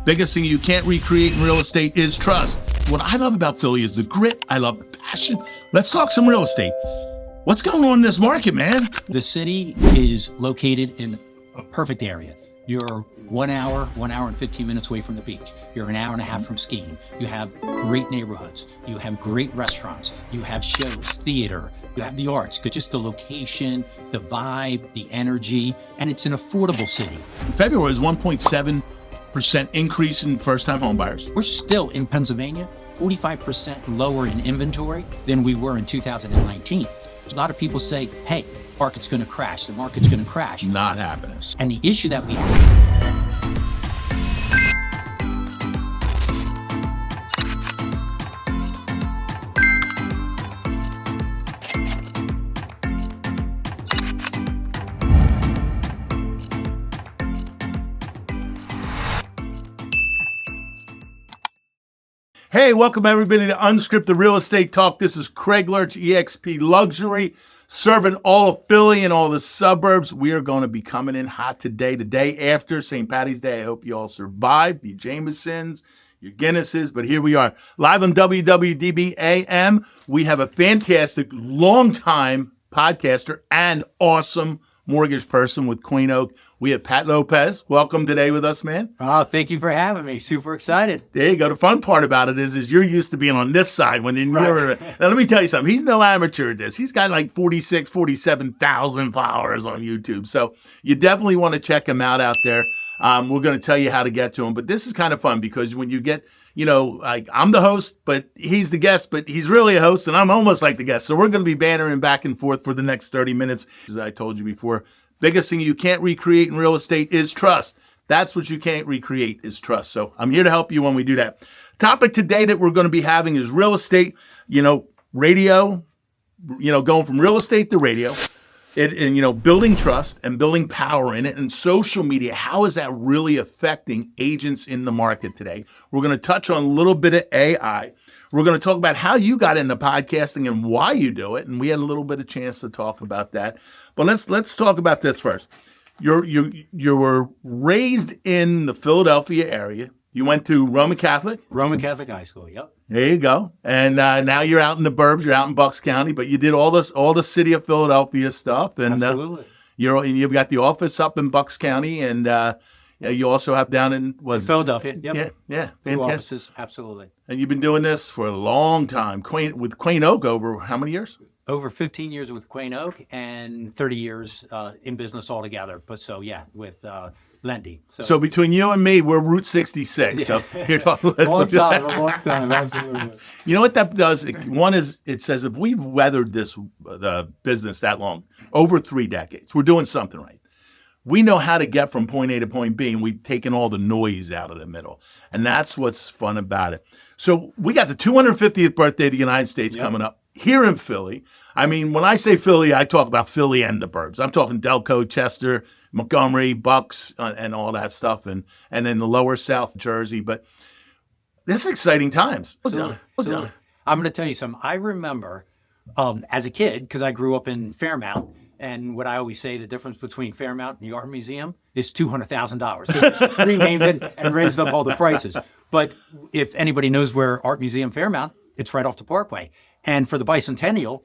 Biggest thing you can't recreate in real estate is trust. What I love about Philly is the grit. I love the passion. Let's talk some real estate. What's going on in this market, man? The city is located in a perfect area. You're 1 hour and 15 minutes away from the beach. You're an hour and a half from skiing. You have great neighborhoods. You have great restaurants. You have shows, theater. You have the arts, just the location, the vibe, the energy, and it's an affordable city. February is 1.7% increase in first-time homebuyers. We're still in Pennsylvania, 45% lower in inventory than we were in 2019. A lot of people say, hey, the market's going to crash. The market's going to crash. Not happening. And the issue that we have. Hey, welcome everybody to Unscripted Real Estate Talk. This is Craig Lurch, eXp Luxury, serving all of Philly and all the suburbs. We are going to be coming in hot today, the day after St. Patty's Day. I hope you all survived, your Jamesons, your Guinnesses, but here we are, live on WWDB AM. We have a fantastic, long-time podcaster and awesome mortgage person with Queen Oak. We have Pat Lopez. Welcome today with us, man. Oh, thank you for having me. Super excited. There you go. The fun part about it is you're used to being on this side when you're Now, let me tell you something. He's no amateur at this. He's got like 47,000 followers on YouTube. So you definitely want to check him out there. We're going to tell you how to get to him. But this is kind of fun because when you get, like I'm the host, but he's the guest, but he's really a host and I'm almost like the guest. So we're going to be bantering back and forth for the next 30 minutes. As I told you before, biggest thing you can't recreate in real estate is trust. That's what you can't recreate is trust. So I'm here to help you when we do that. Topic today that we're going to be having is real estate, radio, going from real estate to radio. And building trust and building power in it, and social media. How is that really affecting agents in the market today? We're going to touch on a little bit of AI. We're going to talk about how you got into podcasting and why you do it. And we had a little bit of chance to talk about that. But let's talk about this first. You were raised in the Philadelphia area. You went to Roman Catholic High School. Yep. There you go. And now you're out in the burbs. You're out in Bucks County, but you did all the city of Philadelphia stuff. And absolutely. You've got the office up in Bucks County, and you also have down in Philadelphia. Yep. Yeah. Two offices. Absolutely. And you've been doing this for a long time. With Queen Oak over how many years? Over 15 years with Queen Oak and 30 years in business altogether. But with Lendy. So between you and me, we're Route 66. Yeah. So you're talking a long time, absolutely. You know what that does? One is it says if we've weathered the business that long, over 3 decades, we're doing something right. We know how to get from point A to point B, and we've taken all the noise out of the middle. And that's what's fun about it. So we got the 250th birthday of the United States coming up here in Philly. I mean, when I say Philly, I talk about Philly and the burbs. I'm talking Delco, Chester, Montgomery, Bucks, and all that stuff, and in the lower South Jersey. But this is exciting times. I'm going to tell you something. I remember as a kid, because I grew up in Fairmount, and what I always say, the difference between Fairmount and the Art Museum is $200,000. They renamed it and raised up all the prices. But if anybody knows where Art Museum Fairmount, it's right off the Parkway. And for the bicentennial,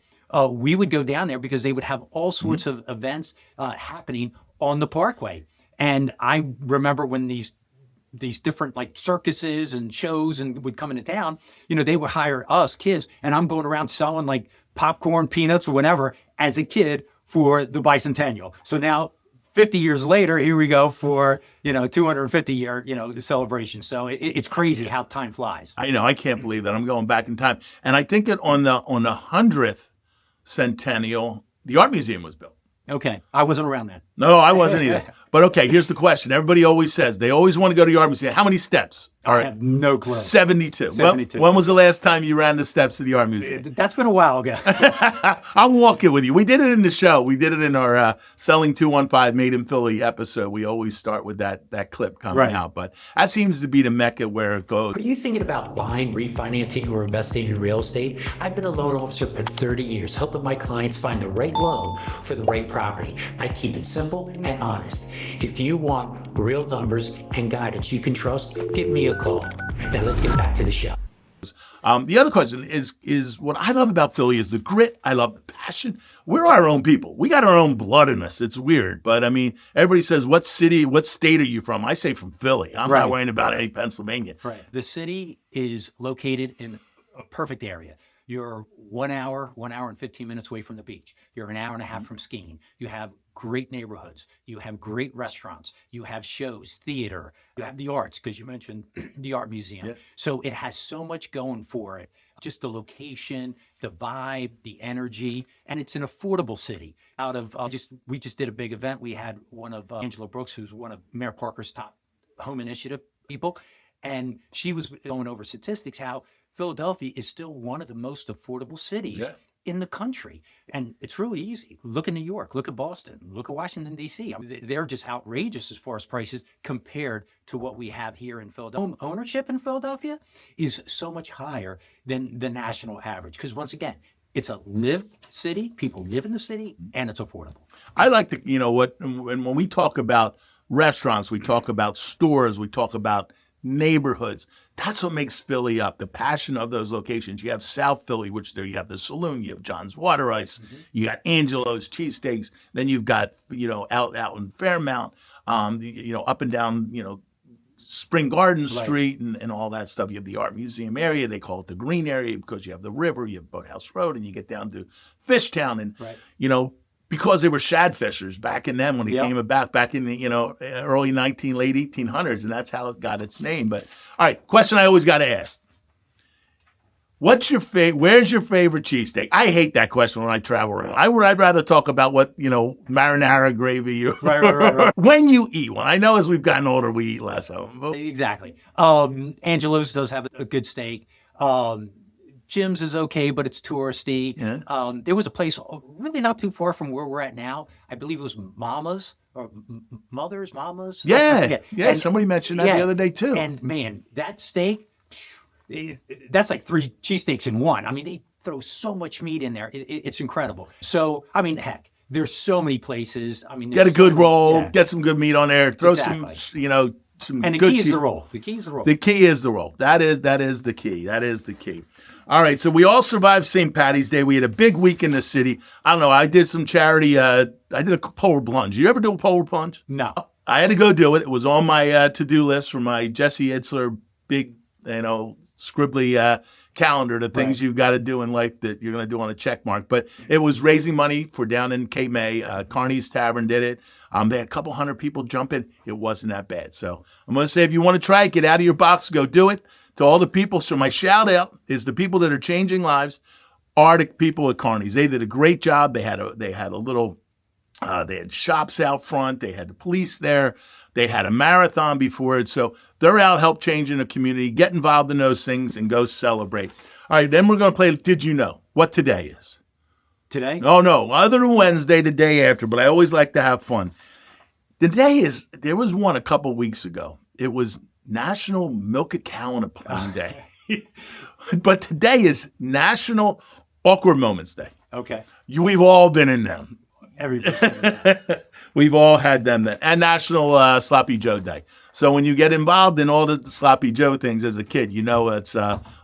we would go down there because they would have all sorts of events happening on the Parkway. And I remember when these different like circuses and shows and would come into town, they would hire us kids, and I'm going around selling like popcorn, peanuts, or whatever as a kid for the bicentennial. So now 50 years later, here we go for, 250 year, celebration. So it's crazy how time flies. I can't believe that. I'm going back in time. And I think that on the 100th centennial, the Art Museum was built. Okay. I wasn't around then. No, I wasn't either. But okay, here's the question. Everybody always says they always want to go to the Art Museum. How many steps? I have no clue. 72. 72. When was the last time you ran the steps to the Art Museum? That's been a while ago. I'll walk it with you. We did it in the show. We did it in our Selling 215 Made in Philly episode. We always start with that clip coming out. But that seems to be the mecca where it goes. Are you thinking about buying, refinancing, or investing in real estate? I've been a loan officer for 30 years, helping my clients find the right loan for the right property. I keep it simple and honest. If you want real numbers and guidance you can trust, give me a call. Now let's get back to the show. The other question is what I love about Philly is the grit. I love the passion. We're our own people. We got our own blood in us. It's weird, but I mean, everybody says, what city, what state are you from? I say from Philly. I'm not worrying about any Pennsylvania. Right. The city is located in a perfect area. You're 1 hour and 15 minutes away from the beach. You're an hour and a half from skiing. You have great neighborhoods. You have great restaurants. You have shows, theater. You have the arts, because you mentioned the art museum. Yeah. So it has so much going for it. Just the location, the vibe, the energy, and it's an affordable city. Out of we just did a big event. We had one of Angela Brooks, who's one of Mayor Parker's top home initiative people, and she was going over statistics how Philadelphia is still one of the most affordable cities in the country. And it's really easy. Look at New York, look at Boston, look at Washington, D.C. I mean, they're just outrageous as far as prices compared to what we have here in Philadelphia. Home ownership in Philadelphia is so much higher than the national average. Because once again, it's a live city, people live in the city, and it's affordable. I like to, when we talk about restaurants, we talk about stores, we talk about neighborhoods. That's what makes Philly up, the passion of those locations. You have South Philly, which there you have the saloon, you have John's Water Ice, you got Angelo's Cheesesteaks, then you've got, out in Fairmount, up and down, Spring Garden Street and all that stuff. You have the art museum area. They call it the green area because you have the river, you have Boathouse Road, and you get down to Fishtown. And, because they were shad fishers back in then when it came about back in the, early late 1800s. And that's how it got its name. But all right, question I always got to ask. Where's your favorite cheesesteak? I hate that question when I travel around. I'd rather talk about what, marinara gravy. Right. When you eat one. I know as we've gotten older, we eat less of them. But... Exactly. Angelo's does have a good steak. Jim's is okay, but it's touristy. Yeah. There was a place really not too far from where we're at now. I believe it was Mama's or Mama's. Yeah. Somebody mentioned that the other day too. And man, that steak, that's like 3 cheesesteaks in one. I mean, they throw so much meat in there. It's incredible. So, I mean, heck, there's so many places. I mean, get a good roll, get some good meat on there, throw some, some and the good key is the roll. The key is the roll. The key is the roll. That is the key. That is the key. All right, so we all survived St. Patty's Day. We had a big week in the city. I don't know. I did some charity. I did a polar plunge. You ever do a polar plunge? No. I had to go do it. It was on my to-do list for my Jesse Itzler big, scribbly calendar, the things you've got to do in life that you're going to do on a check mark. But it was raising money for down in Cape May. Carney's Tavern did it. They had a couple hundred people jump in. It wasn't that bad. So I'm going to say if you want to try it, get out of your box, go do it. To all the people, so my shout out is the people that are changing lives are the people at Carney's. They did a great job. They had a little, they had shops out front. They had the police there. They had a marathon before it. So they're out help changing the community. Get involved in those things and go celebrate. All right, then we're going to play Did You Know? What today is. Today? Oh, no, other than Wednesday, the day after, but I always like to have fun. There was one a couple weeks ago. It was National Milk a Cow on a Plane Day. But today is National Awkward Moments Day. Okay. We've all been in them. Everybody. We've all had them then. And National Sloppy Joe Day. So when you get involved in all the Sloppy Joe things as a kid, it's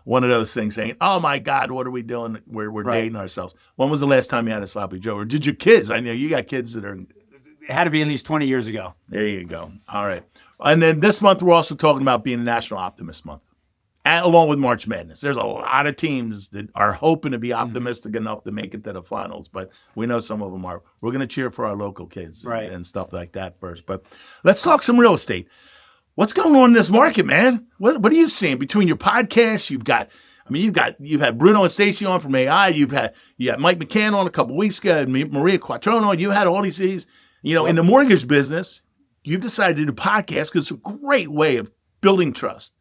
one of those things saying, oh, my God, what are we doing? We're dating ourselves. When was the last time you had a Sloppy Joe? Or did your kids? I know you got kids that are... It had to be at least 20 years ago. There you go. All right. And then this month, we're also talking about being National Optimist Month, and along with March Madness. There's a lot of teams that are hoping to be optimistic enough to make it to the finals, but we know some of them are. We're going to cheer for our local kids and stuff like that first. But let's talk some real estate. What's going on in this market, man? What are you seeing between your podcasts? You've had Bruno and Stacy on from AI. You had Mike McCann on a couple weeks ago, and Maria Quattrono. You had all these. In the mortgage business, you've decided to do podcasts because it's a great way of building trust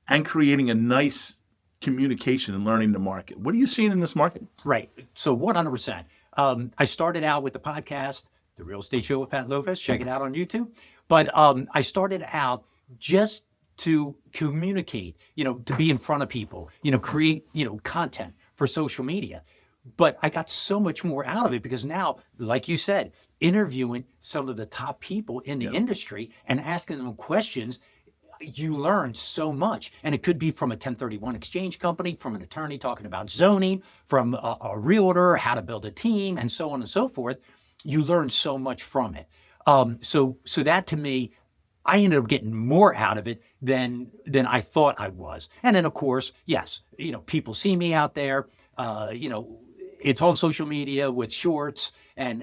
and creating a nice communication and learning the market. What are you seeing in this market? Right. So 100%. I started out with the podcast, The Real Estate Show with Pat Lopez. Check it out on YouTube. But I started out just to communicate, to be in front of people, create, content for social media. But I got so much more out of it because now, like you said, interviewing some of the top people in the industry and asking them questions, you learn so much. And it could be from a 1031 exchange company, from an attorney talking about zoning, from a realtor, how to build a team, and so on and so forth. You learn so much from it. So that to me, I ended up getting more out of it than I thought I was. And then of course, yes, people see me out there, it's on social media with shorts and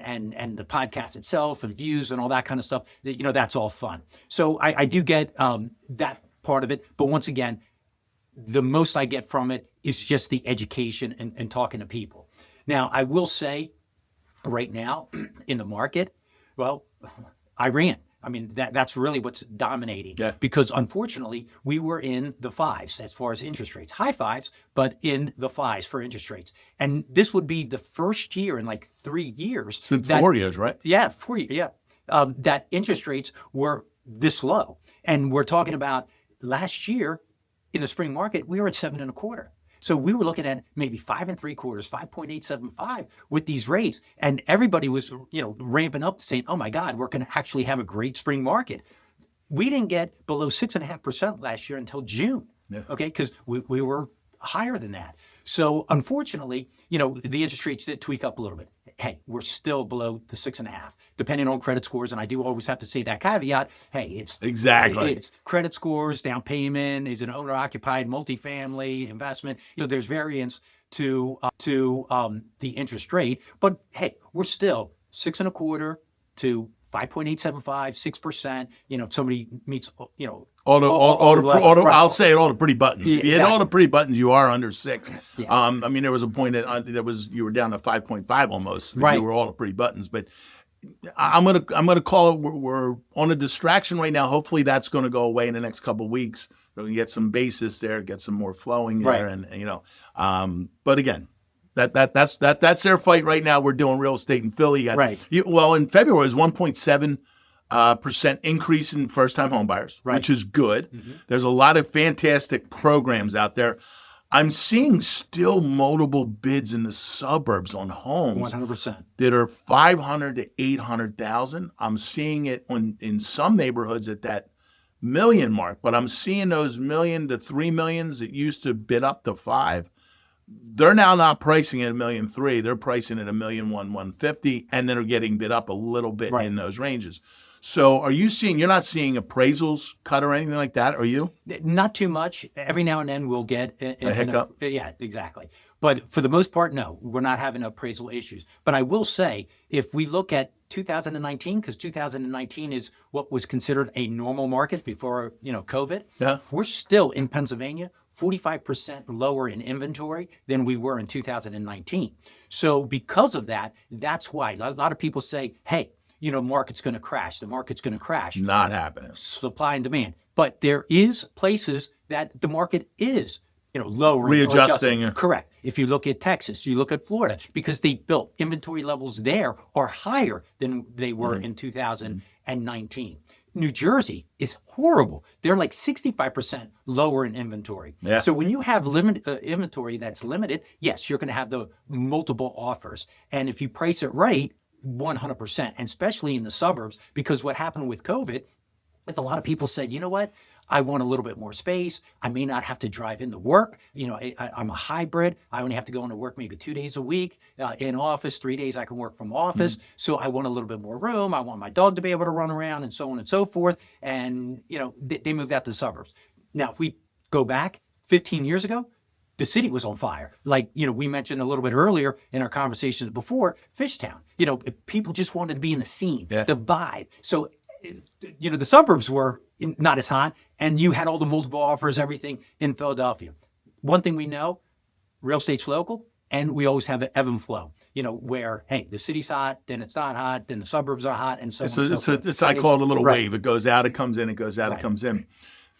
the podcast itself and views and all that kind of stuff. That's all fun. So I do get that part of it. But once again, the most I get from it is just the education and talking to people. Now, I will say right now in the market, well, Iran. I mean, that's really what's dominating. Yeah. Because unfortunately, we were in the fives as far as interest rates, high fives, but in the fives for interest rates. And this would be the first year in like 3 years. It's been 4 years, right? Yeah, 4 years. Yeah. That interest rates were this low. And we're talking about last year in the spring market, we were at 7.25. So we were looking at maybe 5 3/4, 5.875 with these rates. And everybody was, ramping up saying, oh my God, we're going to actually have a great spring market. We didn't get below 6.5% last year until June. Yeah. Okay. Because we were higher than that. So unfortunately, the interest rates did tweak up a little bit. Hey, we're still below the 6.5, depending on credit scores. And I do always have to say that caveat. Hey, it's credit scores, down payment, is an owner-occupied multifamily investment. There's variance to the interest rate. But hey, we're still 6.25 to 5.875, 6%. If somebody meets, I'll say it, all the pretty buttons. Yeah, If you hit all the pretty buttons, you are under 6. Yeah. There was a point that you were down to 5.5 almost. Right. You were all the pretty buttons, but I'm gonna call it. We're on a distraction right now. Hopefully, that's going to go away in the next couple of weeks. We can get some basis there, get some more flowing there, right. But again. That's their fight right now. We're doing real estate in Philly. Right. In February, it was 1.7% increase in first-time homebuyers, right. which is good. Mm-hmm. There's a lot of fantastic programs out there. I'm seeing still multiple bids in the suburbs on homes 100%. that are 500 to 800,000. I'm seeing it in some neighborhoods at that million mark, but I'm seeing those $1 million to $3 million that used to bid up to 5. They're now not pricing at $1.3 million. They're pricing at $1.1 million, $1.50, and then are getting bid up a little bit right. in those ranges. So you're not seeing appraisals cut or anything like that, are you? Not too much. Every now and then we'll get a hiccup. Yeah, exactly. But for the most part, no, we're not having appraisal issues. But I will say, if we look at 2019, because 2019 is what was considered a normal market before, COVID. Yeah. We're still in Pennsylvania 45% lower in inventory than we were in 2019. So because of that, that's why a lot of people say, hey, market's going to crash. The market's going to crash. Not happening. Supply and demand. But there is places that the market is, lowering. Readjusting. Correct. If you look at Texas, you look at Florida, because they built inventory levels there are higher than they were in 2019. New Jersey is horrible. They're like 65% lower in inventory. Yeah. So when you have inventory that's limited, yes, you're going to have the multiple offers. And if you price it right, 100%, and especially in the suburbs, because what happened with COVID is a lot of people said, you know what? I want a little bit more space. I may not have to drive into work. I'm a hybrid. I only have to go into work maybe 2 days a week in office, 3 days I can work from office. Mm-hmm. So I want a little bit more room. I want my dog to be able to run around and so on and so forth. And, they moved out to the suburbs. Now, if we go back 15 years ago, the city was on fire. Like, we mentioned a little bit earlier in our conversations before, Fishtown. People just wanted to be in the scene, the vibe. So, the suburbs were not as hot, and you had all the multiple offers, everything in Philadelphia. One thing we know, real estate's local, and we always have an ebb and flow, where, hey, the city's hot, then it's not hot, then the suburbs are hot, and so on. I call it a little wave. It goes out, it comes in, it goes out, it comes in.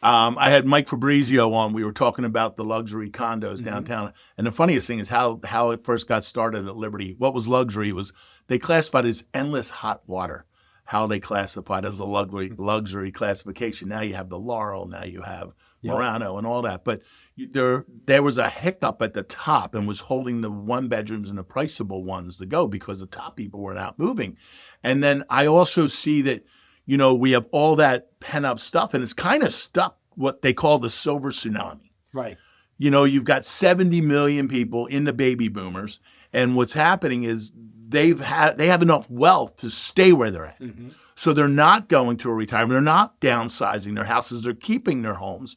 I had Mike Fabrizio on. We were talking about the luxury condos downtown. And the funniest thing is how it first got started at Liberty. What was luxury was they classified it as endless hot water. how they classified as a luxury classification. Now you have the Laurel, now you have Murano and all that. But there was a hiccup at the top and was holding the one bedrooms and the priceable ones to go because the top people were not moving. And then I also see that, we have all that pent up stuff, and it's kind of stuck what they call the silver tsunami. Right. You've got 70 million people in the baby boomers, and what's happening is they have enough wealth to stay where they're at. Mm-hmm. So they're not going to a retirement. They're not downsizing their houses. They're keeping their homes.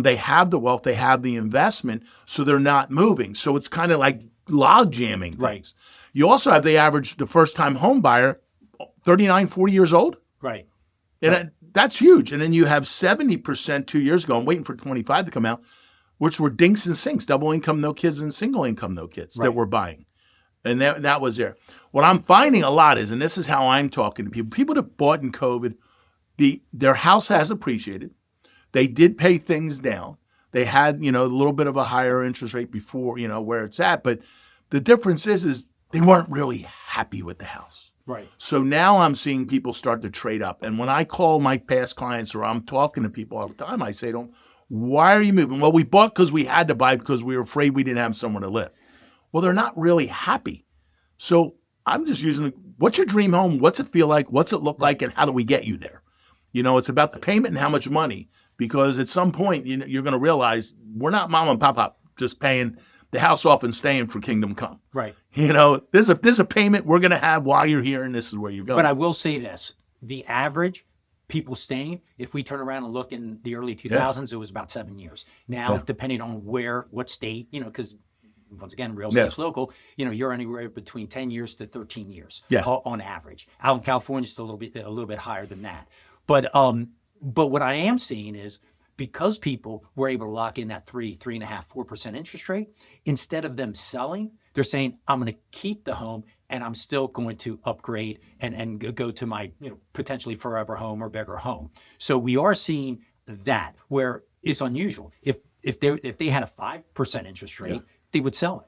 They have the wealth. They have the investment. So they're not moving. So it's kind of like log jamming things. Right. You also have the first-time home buyer, 39, 40 years old. Right. And that's huge. And then you have 70% 2 years ago, I'm waiting for 25 to come out, which were dinks and sinks, double income, no kids, and single income, no kids that were buying. And that was there. What I'm finding a lot is, and this is how I'm talking to people that bought in COVID, their house has appreciated. They did pay things down. They had, a little bit of a higher interest rate before, where it's at. But the difference is they weren't really happy with the house. Right. So now I'm seeing people start to trade up. And when I call my past clients or I'm talking to people all the time, I say to them, why are you moving? Well, we bought because we had to buy because we were afraid we didn't have somewhere to live. Well, they're not really happy. So I'm just using, what's your dream home? What's it feel like? What's it look like? And how do we get you there? It's about the payment and how much money, because at some point you're going to realize we're not mom and pop just paying the house off and staying for kingdom come. Right. There's a payment we're going to have while you're here, and this is where you're going. But I will say this, the average people staying, if we turn around and look in the early 2000s, it was about 7 years. Now, depending on what state, because once again, real estate's local, you're anywhere between 10 years to 13 years on average. Out in California, it's a little bit higher than that. But what I am seeing is, because people were able to lock in that 3.5%, 4% interest rate, instead of them selling, they're saying, I'm going to keep the home and I'm still going to upgrade and go to my potentially forever home or bigger home. So we are seeing that, where it's unusual. If they had a 5% interest rate, they would sell it.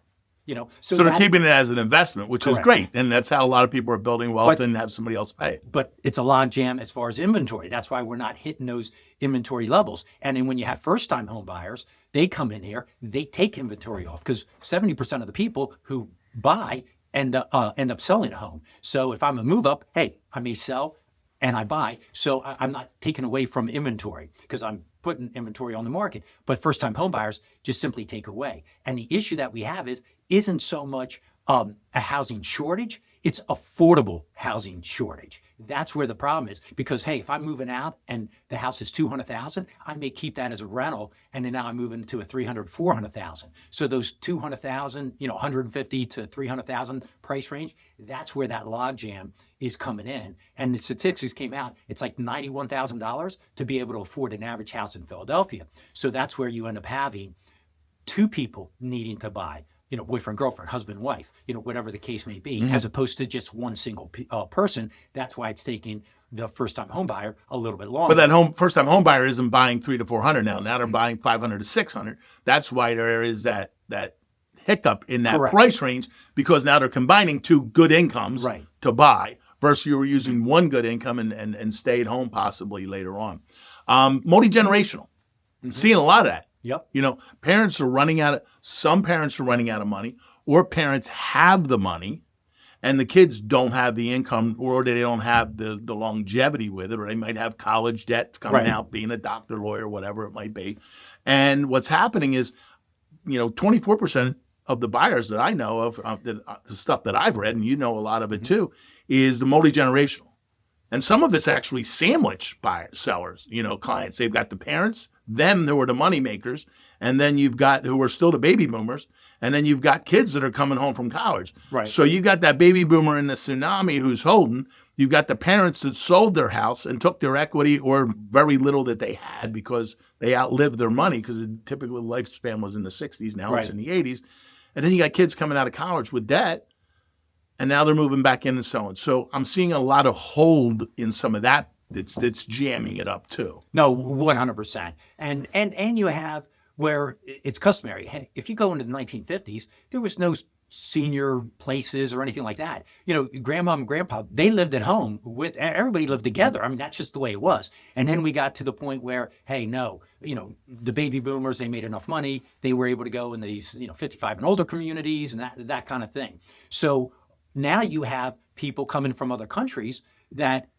So they're keeping it as an investment, which is great. And that's how a lot of people are building wealth and have somebody else pay it. But it's a log jam as far as inventory. That's why we're not hitting those inventory levels. And then when you have first-time home buyers, they come in here, they take inventory off, because 70% of the people who buy end up selling a home. So if I'm a move up, hey, I may sell and I buy. So I'm not taking away from inventory because I'm putting inventory on the market. But first-time home buyers just simply take away. And the issue that we have isn't so much a housing shortage, it's affordable housing shortage. That's where the problem is. Because, hey, if I'm moving out and the house is $200,000, I may keep that as a rental, and then now I'm moving to a $300,000, $400,000. So those $200,000, $150,000 to $300,000 price range, that's where that logjam is coming in. And the statistics came out, it's like $91,000 to be able to afford an average house in Philadelphia. So that's where you end up having two people needing to buy. Boyfriend, girlfriend, husband, wife, whatever the case may be, as opposed to just one single person. That's why it's taking the first-time home buyer a little bit longer. But that first-time home buyer isn't buying $300 to $400 now. Now they're buying $500 to $600. That's why there is that hiccup in that price range, because now they're combining two good incomes to buy versus you were using one good income and stayed home possibly later on. Multi-generational. Seeing a lot of that. Yep. Parents are running some parents are running out of money, or parents have the money and the kids don't have the income, or they don't have the longevity with it, or they might have college debt coming out, being a doctor, lawyer, whatever it might be. And what's happening is, 24% of the buyers that I know of, the stuff that I've read, and a lot of it too, is the multi-generational. And some of it's actually sandwich buyers, sellers, clients. They've got the parents, them who are the money makers, and then you've got who are still the baby boomers, and then you've got kids that are coming home from college. Right. So you've got that baby boomer in the tsunami who's holding. You've got the parents that sold their house and took their equity or very little that they had because they outlived their money, because typically the lifespan was in the 60s. Now it's in the 80s. And then you got kids coming out of college with debt. And now they're moving back in and selling. So I'm seeing a lot of hold in some of that that's jamming it up too. No, 100%. And you have where it's customary. Hey, if you go into the 1950s, there was no senior places or anything like that. Grandma and grandpa, they lived at home with everybody lived together. I mean, that's just the way it was. And then we got to the point where, hey, no, the baby boomers, they made enough money. They were able to go in these, 55 and older communities and that kind of thing. So now you have people coming from other countries that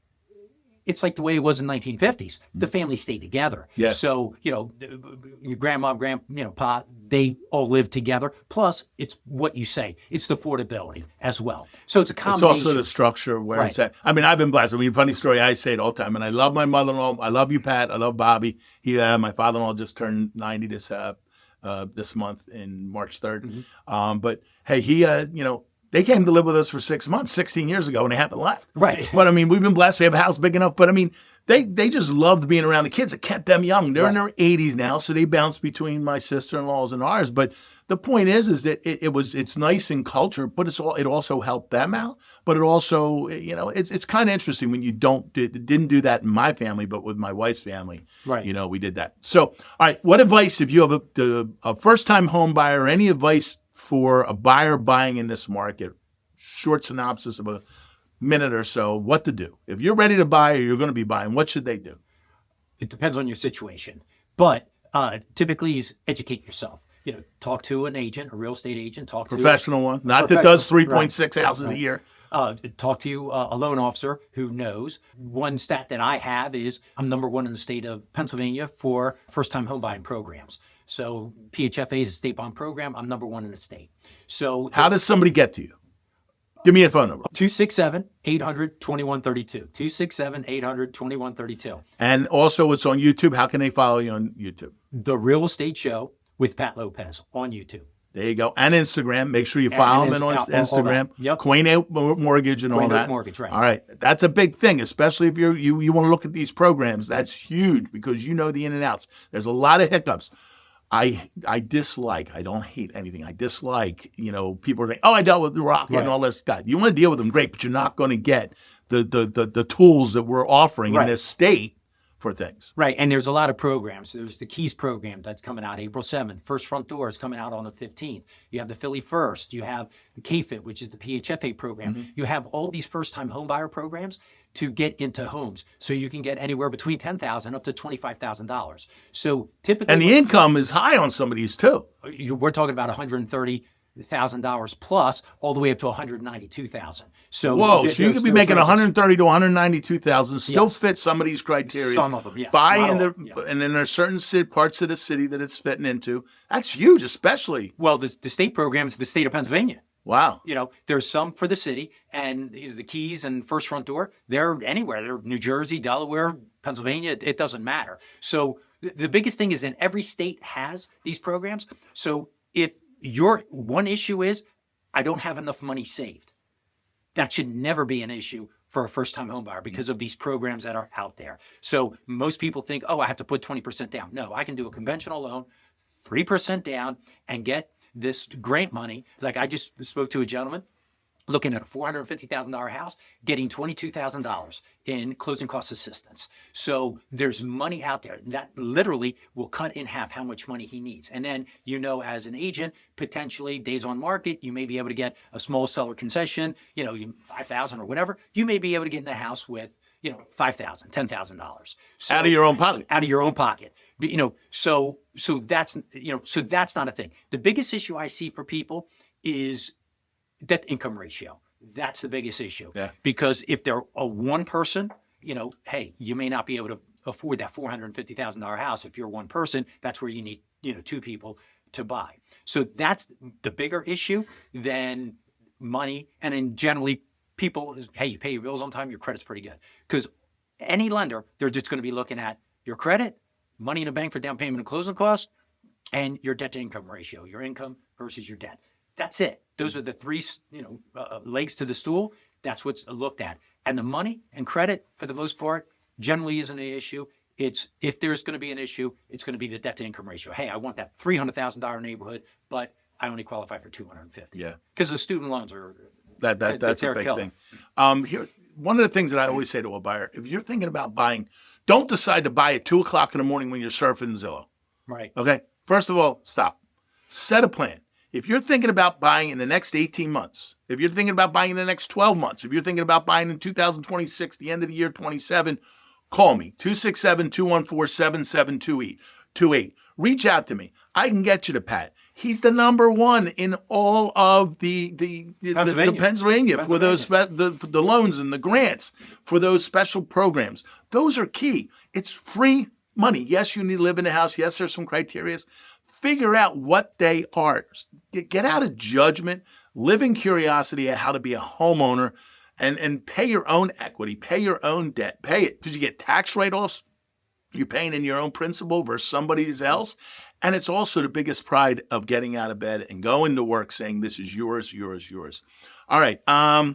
it's like the way it was in 1950s. The family stayed together. Yeah. So, your grandma, pa, they all live together. Plus, it's what you say. It's the affordability as well. So it's a combination. It's also the structure where Right. it's at. I mean, I've been blessed. I mean, funny story, I say it all the time. And I love my mother-in-law. I love you, Pat. I love Bobby. My father-in-law just turned 90 this month in March 3rd. But hey, they came to live with us for 6 months, 16 years ago, and they haven't left. Right. But I mean, we've been blessed. We have a house big enough. But I mean, they just loved being around the kids. It kept them young. They're in their 80s now, so they bounce between my sister-in-laws and ours. But the point is that it's nice in culture, but it also helped them out. But it also, it's kind of interesting when you didn't do that in my family, but with my wife's family, Right. We did that. So, all right, what advice, if you have a first-time home buyer, any advice for a buyer buying in this market? Short synopsis of a minute or so, what to do. If you're ready to buy or you're going to be buying, what should they do? It depends on your situation. But typically is educate yourself. Talk to an agent, a real estate agent, Professional one, not that does 3.6 houses a year. Talk to a loan officer who knows. One stat that I have is I'm number one in the state of Pennsylvania for first-time home buying programs. So PHFA is a state bond program. I'm number one in the state. So how does somebody get to you? Give me a phone number. 267-800-2132. 267-800-2132. And also it's on YouTube. How can they follow you on YouTube? The Real Estate Show with Pat Lopez on YouTube. There you go. And Instagram. Make sure you follow them on Instagram. Yep. Queen Oak Mortgage and all Queen Oak that. Mortgage, right. All right. That's a big thing, especially if you want to look at these programs. That's huge because you know the in and outs. There's a lot of hiccups. I don't hate anything. I dislike, people are saying, I dealt with the rock and all this stuff. You want to deal with them, great, but you're not going to get the tools that we're offering in this state for things. Right. And there's a lot of programs. There's the Keys program that's coming out April 7th. First Front Door is coming out on the 15th. You have the Philly First. You have the KFIT, which is the PHFA program. You have all these first-time homebuyer programs to get into homes. So you can get anywhere between $10,000 up to $25,000. So typically... And the income is high on some of these too. We're talking about $130,000 plus all the way up to $192,000. So whoa! So you could be making $130,000 to $192,000, still fit some of these criteria. Some of them, yes. Buy in and then there's certain parts of the city that it's fitting into. That's huge, especially. Well, the state program is the state of Pennsylvania. Wow. There's some for the city, and the Keys and First Front Door, they're anywhere. They're New Jersey, Delaware, Pennsylvania. It doesn't matter. So the biggest thing is every state has these programs. So if your one issue is, I don't have enough money saved, that should never be an issue for a first-time home buyer because of these programs that are out there. So most people think, I have to put 20% down. No, I can do a conventional loan, 3% down, and get this grant money. Like I just spoke to a gentleman looking at a $450,000 house, getting $22,000 in closing cost assistance. So there's money out there that literally will cut in half how much money he needs. And then, as an agent, potentially days on market, you may be able to get a small seller concession, $5,000 or whatever. You may be able to get in the house with, $5,000, $10,000. So, out of your own pocket. Out of your own pocket. So that's not a thing. The biggest issue I see for people is debt income ratio. That's the biggest issue. Yeah. Because if they're a one person, hey, you may not be able to afford that $450,000 house. If you're one person, that's where you need, two people to buy. So that's the bigger issue than money. And then generally people, hey, you pay your bills on time, your credit's pretty good. Because any lender, they're just going to be looking at your credit, money in the bank for down payment and closing costs, and your debt to income ratio, your income versus your debt. That's it. Those are the three, legs to the stool. That's what's looked at. And the money and credit, for the most part, generally isn't an issue. It's if there's going to be an issue, it's going to be the debt to income ratio. Hey, I want that $300,000 neighborhood, but I only qualify for $250,000. Yeah. Because the student loans are that's a big thing. Here, one of the things that I always say to a buyer: if you're thinking about buying, don't decide to buy at 2:00 in the morning when you're surfing Zillow. Right. Okay. First of all, stop. Set a plan. If you're thinking about buying in the next 18 months, if you're thinking about buying in the next 12 months, if you're thinking about buying in 2026, the end of the year 27, call me, 267-214-7728. Reach out to me. I can get you to Pat. He's the number one in all of the Pennsylvania for those the loans and the grants for those special programs. Those are key. It's free money. Yes, you need to live in a house. Yes, there's some criteria. Figure out what they are. Get out of judgment. Live in curiosity at how to be a homeowner and pay your own equity, pay your own debt, pay it because you get tax write-offs. You're paying in your own principal versus somebody else. And it's also the biggest pride of getting out of bed and going to work saying, this is yours, yours, yours. All right. Tell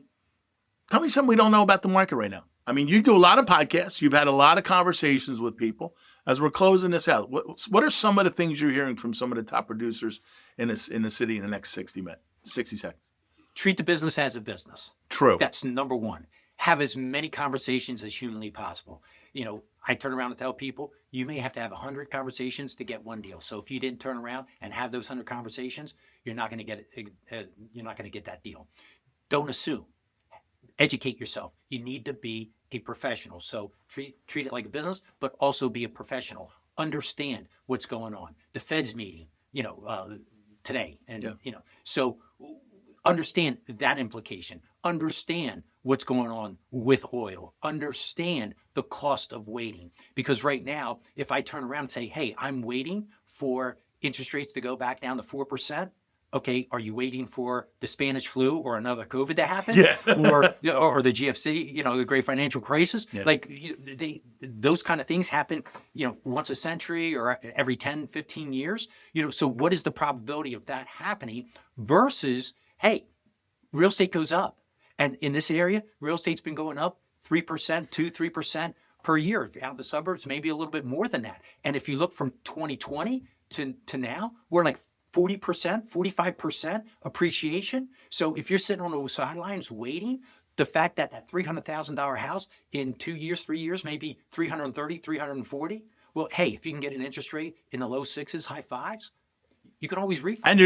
me something we don't know about the market right now. I mean, you do a lot of podcasts. You've had a lot of conversations with people. As we're closing this out, what are some of the things you're hearing from some of the top producers in the city in the next 60 seconds? Treat the business as a business. True. That's number one. Have as many conversations as humanly possible. You know, I turn around and tell people, you may have to have 100 conversations to get one deal. So if you didn't turn around and have those 100 conversations, you're not going to get that deal. Don't assume. Educate yourself. You need to be a professional. So treat it like a business, but also be a professional. Understand what's going on. The Fed's meeting, today, and so understand that implication. Understand what's going on with oil. Understand the cost of waiting. Because right now, if I turn around and say, hey, I'm waiting for interest rates to go back down to 4%, okay, are you waiting for the Spanish flu or another COVID to happen? Yeah. or the GFC, the great financial crisis? Yeah. Like those kind of things happen, once a century or every 10, 15 years. So what is the probability of that happening versus, hey, real estate goes up. And in this area, real estate's been going up 3%, 3% per year. Out of the suburbs, maybe a little bit more than that. And if you look from 2020 to now, we're like 40%, 45% appreciation. So if you're sitting on those sidelines waiting, the fact that that $300,000 house in 2 years, 3 years, maybe 330, 340, well, hey, if you can get an interest rate in the low sixes, high fives, you can always refinance. And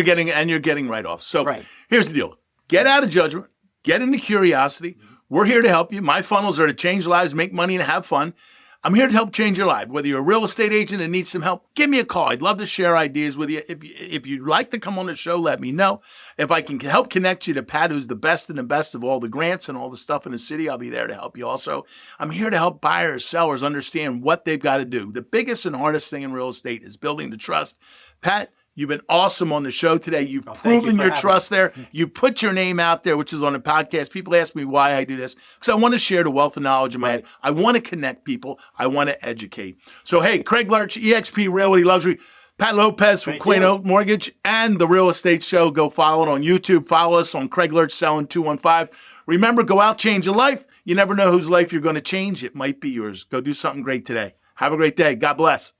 you're getting write-offs. So right. Here's the deal. Get out of judgment. Get into curiosity. We're here to help you. My funnels are to change lives, make money, and have fun. I'm here to help change your life. Whether you're a real estate agent and need some help, give me a call. I'd love to share ideas with you. If you'd like to come on the show, let me know. If I can help connect you to Pat, who's the best of all the grants and all the stuff in the city, I'll be there to help you also. I'm here to help buyers, sellers understand what they've got to do. The biggest and hardest thing in real estate is building the trust. Pat, you've been awesome on the show today. You've proven your trust there. You put your name out there, which is on the podcast. People ask me why I do this, because I want to share the wealth of knowledge in my head. I want to connect people. I want to educate. So, hey, Craig Lurch, eXp Realty Luxury, Pat Lopez from Quain Oak Mortgage, and The Real Estate Show. Go follow it on YouTube. Follow us on Craig Lurch Selling 215. Remember, go out, change your life. You never know whose life you're going to change. It might be yours. Go do something great today. Have a great day. God bless.